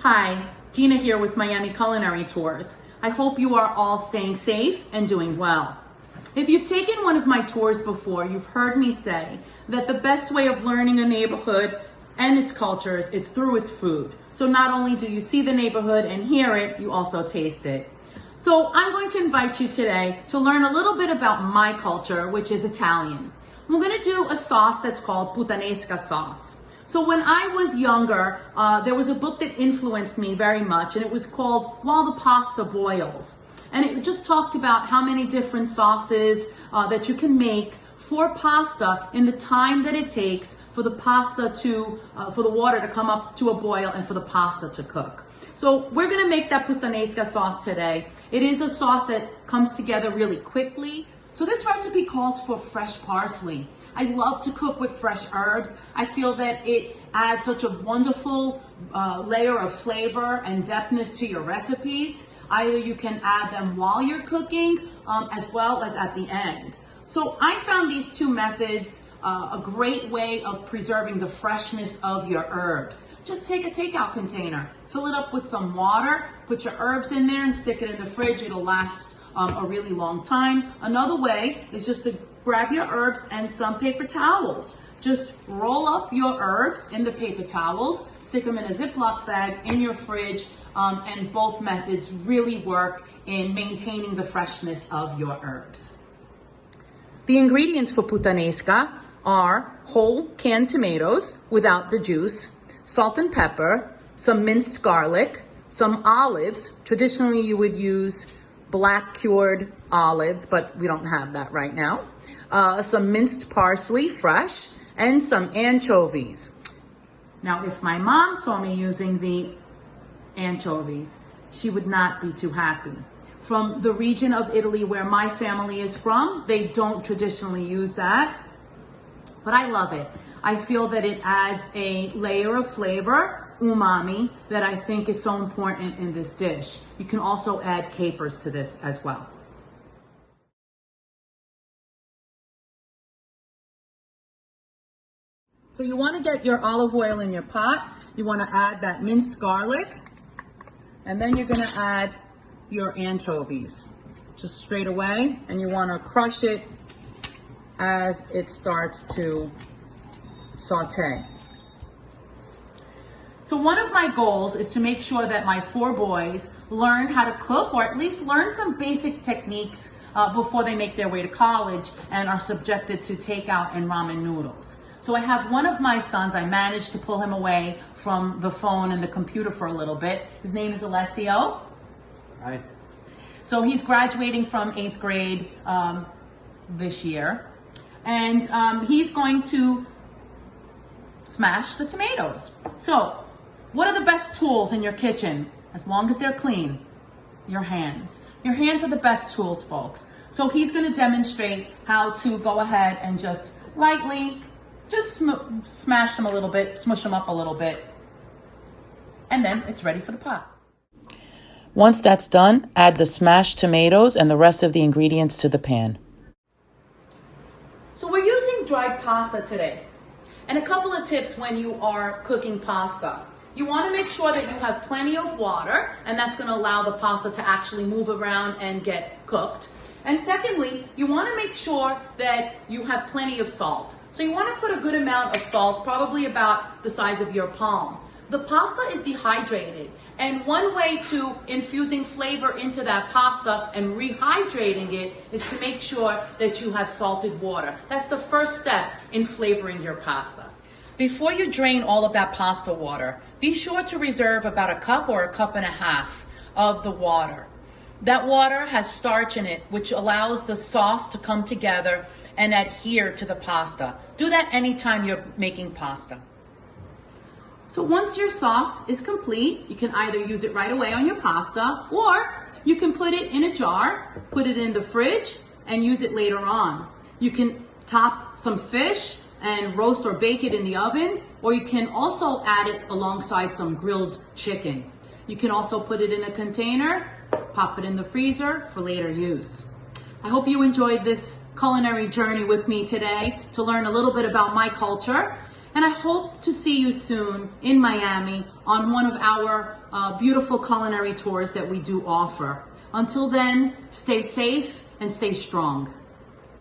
Hi, Gina here with Miami Culinary Tours. I hope you are all staying safe and doing well. If you've taken one of my tours before, you've heard me say that the best way of learning a neighborhood and its cultures, it's through its food. So not only do you see the neighborhood and hear it, you also taste it. So I'm going to invite you today to learn a little bit about my culture, which is Italian. We're going to do a sauce that's called Puttanesca sauce. So when I was younger, there was a book that influenced me very much, and it was called While the Pasta Boils. And it just talked about how many different sauces that you can make for pasta in the time that it takes for the pasta to, for the water to come up to a boil and for the pasta to cook. So we're gonna make that Puttanesca sauce today. It is a sauce that comes together really quickly. So this recipe calls for fresh parsley. I love to cook with fresh herbs. I feel that it adds such a wonderful layer of flavor and depthness to your recipes. Either you can add them while you're cooking as well as at the end. So I found these two methods a great way of preserving the freshness of your herbs. Just take a takeout container, fill it up with some water, put your herbs in there and stick it in the fridge. It'll last a really long time. Another way is just to grab your herbs and some paper towels. Just roll up your herbs in the paper towels, stick them in a Ziploc bag in your fridge, and both methods really work in maintaining the freshness of your herbs. The ingredients for puttanesca are whole canned tomatoes without the juice, salt and pepper, some minced garlic, some olives. Traditionally you would use black cured olives, but we don't have that right now. Some minced parsley, fresh, and some anchovies. Now, if my mom saw me using the anchovies, she would not be too happy. From the region of Italy where my family is from, they don't traditionally use that, but I love it. I feel that it adds a layer of flavor, umami, that I think is so important in this dish. You can also add capers to this as well. So you want to get your olive oil in your pot. You want to add that minced garlic, and then you're going to add your anchovies just straight away, and you want to crush it as it starts to saute. So one of my goals is to make sure that my 4 boys learn how to cook, or at least learn some basic techniques before they make their way to college and are subjected to takeout and ramen noodles. So I have one of my sons, I managed to pull him away from the phone and the computer for a little bit. His name is Alessio. Hi. So he's graduating from 8th grade this year. And he's going to smash the tomatoes. So what are the best tools in your kitchen? As long as they're clean, your hands. Your hands are the best tools, folks. So he's gonna demonstrate how to go ahead and just lightly just smash them a little bit, smush them up a little bit, and then it's ready for the pot. Once that's done, add the smashed tomatoes and the rest of the ingredients to the pan. So we're using dried pasta today. And a couple of tips when you are cooking pasta. You want to make sure that you have plenty of water, and that's going to allow the pasta to actually move around and get cooked. And secondly, you want to make sure that you have plenty of salt. So you want to put a good amount of salt, probably about the size of your palm. The pasta is dehydrated, and one way to infusing flavor into that pasta and rehydrating it is to make sure that you have salted water. That's the first step in flavoring your pasta. Before you drain all of that pasta water, be sure to reserve about a cup or a cup and a half of the water. That water has starch in it, which allows the sauce to come together and adhere to the pasta. Do that anytime you're making pasta. So once your sauce is complete, you can either use it right away on your pasta, or you can put it in a jar, put it in the fridge, and use it later on. You can top some fish and roast or bake it in the oven, or you can also add it alongside some grilled chicken. You can also put it in a container, pop it in the freezer for later use. I hope you enjoyed this culinary journey with me today to learn a little bit about my culture. And I hope to see you soon in Miami on one of our beautiful culinary tours that we do offer. Until then, stay safe and stay strong.